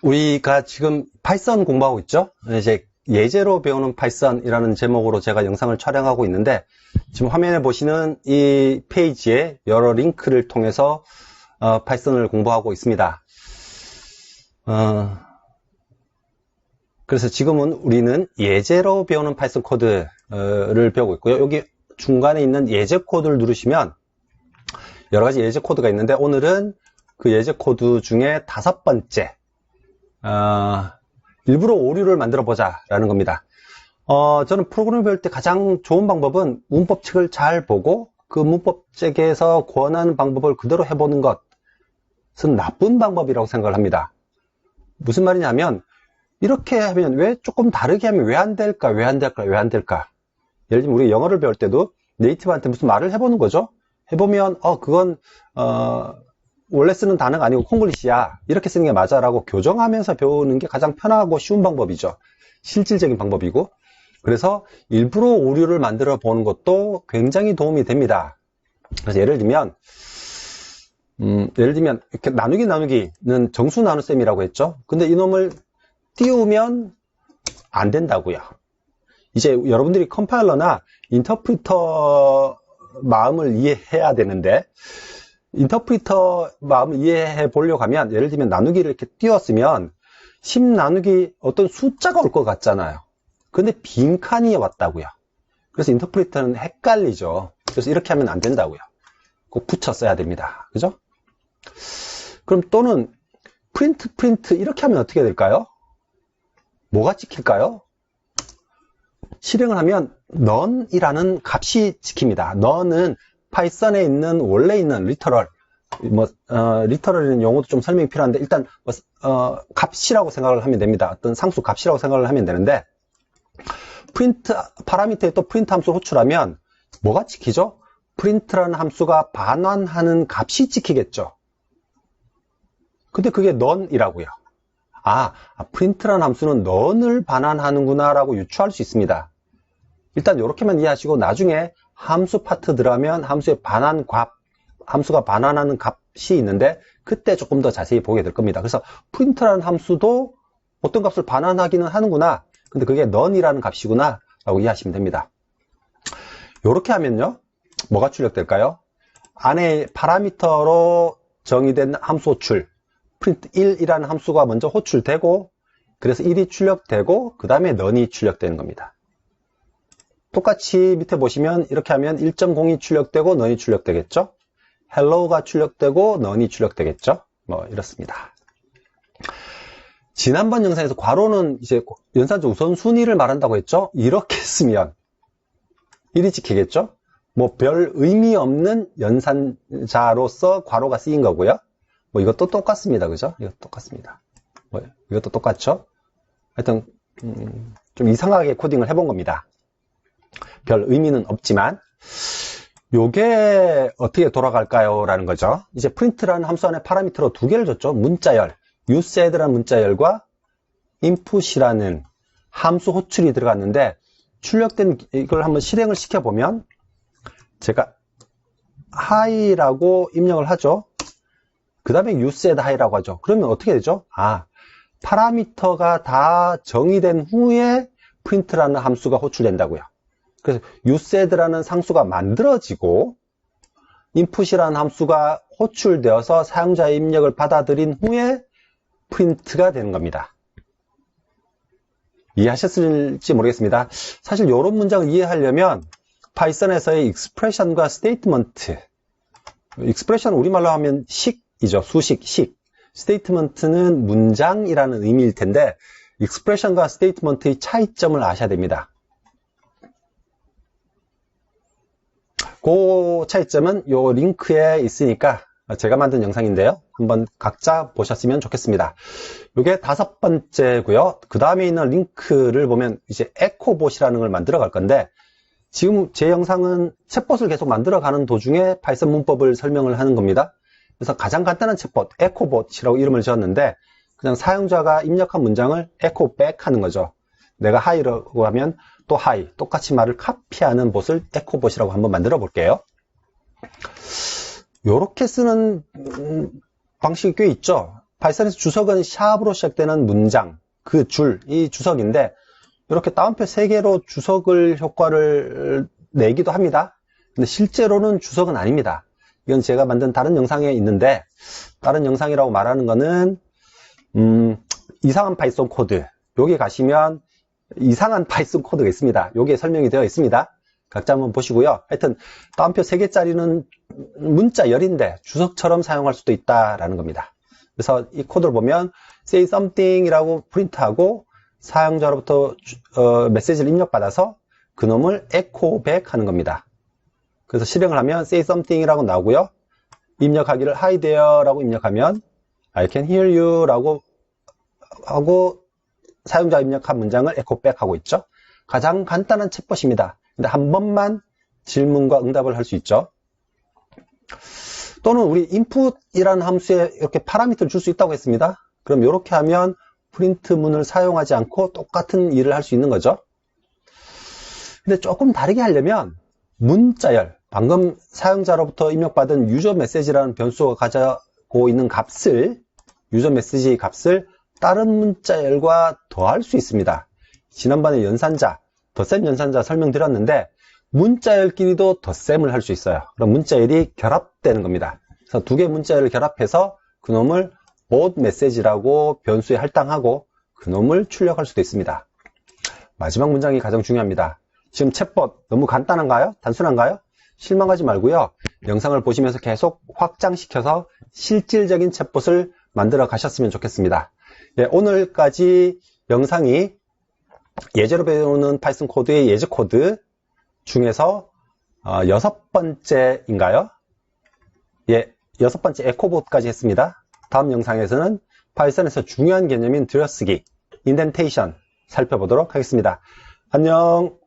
우리가 지금 파이썬 공부하고 있죠? 이제 예제로 배우는 파이썬이라는 제목으로 제가 영상을 촬영하고 있는데, 지금 화면에 보시는 이 페이지에 여러 링크를 통해서 파이썬을 공부하고 있습니다. 그래서 지금은 우리는 예제로 배우는 파이썬 코드를 배우고 있고요. 여기 중간에 있는 예제 코드를 누르시면 여러 가지 예제 코드가 있는데, 오늘은 그 예제 코드 중에 5번째, 일부러 오류를 만들어 보자 라는 겁니다. 저는 프로그램을 배울 때 가장 좋은 방법은 문법책을 잘 보고 그 문법책에서 권하는 방법을 그대로 해보는 것은 나쁜 방법이라고 생각을 합니다. 무슨 말이냐면, 이렇게 하면 왜 조금 다르게 하면 왜 안 될까? 왜 안 될까? 왜 안 될까? 예를 들면 우리 영어를 배울 때도 네이티브한테 무슨 말을 해보는 거죠. 해보면 그건 원래 쓰는 단어가 아니고 콩글리시야, 이렇게 쓰는 게 맞아 라고 교정하면서 배우는 게 가장 편하고 쉬운 방법이죠. 실질적인 방법이고. 그래서 일부러 오류를 만들어 보는 것도 굉장히 도움이 됩니다. 그래서 예를 들면 이렇게 나누기는 정수 나눗셈이라고 했죠. 근데 이놈을 띄우면 안 된다고요. 이제 여러분들이 컴파일러나 인터프리터 마음을 이해해야 되는데, 인터프리터 마음을 이해해 보려고 하면, 예를 들면 나누기를 이렇게 띄웠으면 10 나누기 어떤 숫자가 올 것 같잖아요. 근데 빈칸이 왔다고요. 그래서 인터프리터는 헷갈리죠. 그래서 이렇게 하면 안 된다고요. 꼭 붙여 써야 됩니다. 그죠? 그럼 또는 프린트 이렇게 하면 어떻게 될까요? 뭐가 찍힐까요? 실행을 하면 none이라는 값이 찍힙니다. none은 파이썬에 있는 원래 있는 리터럴, 리터럴이라는 용어도 좀 설명이 필요한데, 일단 값이라고 생각을 하면 됩니다. 어떤 상수 값이라고 생각을 하면 되는데, 프린트 파라미터에 또 프린트 함수 호출하면 뭐가 찍히죠? 프린트라는 함수가 반환하는 값이 찍히겠죠. 근데 그게 none이라고요. 프린트라는 함수는 none을 반환하는구나 라고 유추할 수 있습니다. 일단 이렇게만 이해하시고, 나중에 함수 파트 들어가면 함수의 함수가 반환하는 값이 있는데, 그때 조금 더 자세히 보게 될 겁니다. 그래서 프린트라는 함수도 어떤 값을 반환하기는 하는구나, 근데 그게 none이라는 값이구나 라고 이해하시면 됩니다. 이렇게 하면요, 뭐가 출력될까요? 안에 파라미터로 정의된 함수 호출, print1이라는 함수가 먼저 호출되고, 그래서 1이 출력되고, 그 다음에 none이 출력되는 겁니다. 똑같이 밑에 보시면 이렇게 하면 1.0이 출력되고 none이 출력되겠죠? hello가 출력되고 none이 출력되겠죠? 이렇습니다. 지난번 영상에서 괄호는 이제 연산자 우선순위를 말한다고 했죠? 이렇게 쓰면 1이 찍히겠죠? 별 의미 없는 연산자로서 괄호가 쓰인 거고요. 이것도 똑같습니다. 그죠? 이것도 똑같습니다. 이것도 똑같죠? 하여튼, 좀 이상하게 코딩을 해본 겁니다. 별 의미는 없지만, 요게 어떻게 돌아갈까요? 라는 거죠. 이제 print라는 함수 안에 파라미터로 2개를 줬죠. 문자열, uset라는 문자열과 input이라는 함수 호출이 들어갔는데, 출력된 이걸 한번 실행을 시켜보면, 제가 hi라고 입력을 하죠. 그 다음에 uset high라고 하죠. 그러면 어떻게 되죠? 파라미터가 다 정의된 후에 print라는 함수가 호출된다고요. 그래서 uset라는 상수가 만들어지고 input이라는 함수가 호출되어서 사용자의 입력을 받아들인 후에 print가 되는 겁니다. 이해하셨을지 모르겠습니다. 사실 이런 문장을 이해하려면 파이썬에서의 expression과 statement, expression 우리말로 하면 식이죠. 수식, 식. statement는 문장이라는 의미일 텐데, expression과 statement의 차이점을 아셔야 됩니다. 그 차이점은 요 링크에 있으니까 제가 만든 영상인데요. 한번 각자 보셨으면 좋겠습니다. 요게 5번째고요. 그 다음에 있는 링크를 보면 이제 에코봇이라는 걸 만들어 갈 건데, 지금 제 영상은 챗봇을 계속 만들어 가는 도중에 파이썬 문법을 설명을 하는 겁니다. 그래서 가장 간단한 챗봇, 에코봇이라고 이름을 지었는데, 그냥 사용자가 입력한 문장을 에코백 하는 거죠. 내가 hi라고 하면 또 hi, 똑같이 말을 카피하는 봇을 에코봇이라고 한번 만들어 볼게요. 요렇게 쓰는 방식이 꽤 있죠. 파이썬에서 주석은 샵으로 시작되는 문장, 그 줄, 이 주석인데 이렇게 따옴표 3개로 주석을 효과를 내기도 합니다. 근데 실제로는 주석은 아닙니다. 이건 제가 만든 다른 영상에 있는데, 다른 영상이라고 말하는 거는 이상한 파이썬 코드, 여기 가시면 이상한 파이썬 코드가 있습니다. 여기에 설명이 되어 있습니다. 각자 한번 보시고요. 하여튼 따옴표 3개짜리는 문자열인데 주석처럼 사용할 수도 있다라는 겁니다. 그래서 이 코드를 보면 say something 이라고 프린트하고 사용자로부터 메시지를 입력받아서 그놈을 echo back 하는 겁니다. 그래서 실행을 하면 say something 이라고 나오고요. 입력하기를 hi there 라고 입력하면 I can hear you 라고 하고 사용자 입력한 문장을 echo back 하고 있죠. 가장 간단한 챗봇입니다. 근데 한 번만 질문과 응답을 할 수 있죠. 또는 우리 input이라는 함수에 이렇게 파라미터를 줄 수 있다고 했습니다. 그럼 이렇게 하면 프린트문을 사용하지 않고 똑같은 일을 할 수 있는 거죠. 근데 조금 다르게 하려면 문자열, 방금 사용자로부터 입력받은 유저 메시지라는 변수가 가지고 있는 값을, 유저 메시지 값을 다른 문자열과 더할 수 있습니다. 지난번에 연산자, 덧셈 연산자 설명드렸는데 문자열끼리도 덧셈을 할 수 있어요. 그럼 문자열이 결합되는 겁니다. 그래서 두 개의 문자열을 결합해서 그놈을 both message라고 변수에 할당하고 그놈을 출력할 수도 있습니다. 마지막 문장이 가장 중요합니다. 지금 챗봇 너무 간단한가요? 단순한가요? 실망하지 말고요. 영상을 보시면서 계속 확장시켜서 실질적인 챗봇을 만들어 가셨으면 좋겠습니다. 네, 오늘까지 영상이 예제로 배우는 파이썬 코드의 예제 코드 중에서 6번째인가요? 예, 6번째 에코봇까지 했습니다. 다음 영상에서는 파이썬에서 중요한 개념인 들여쓰기, 인덴테이션 살펴보도록 하겠습니다. 안녕.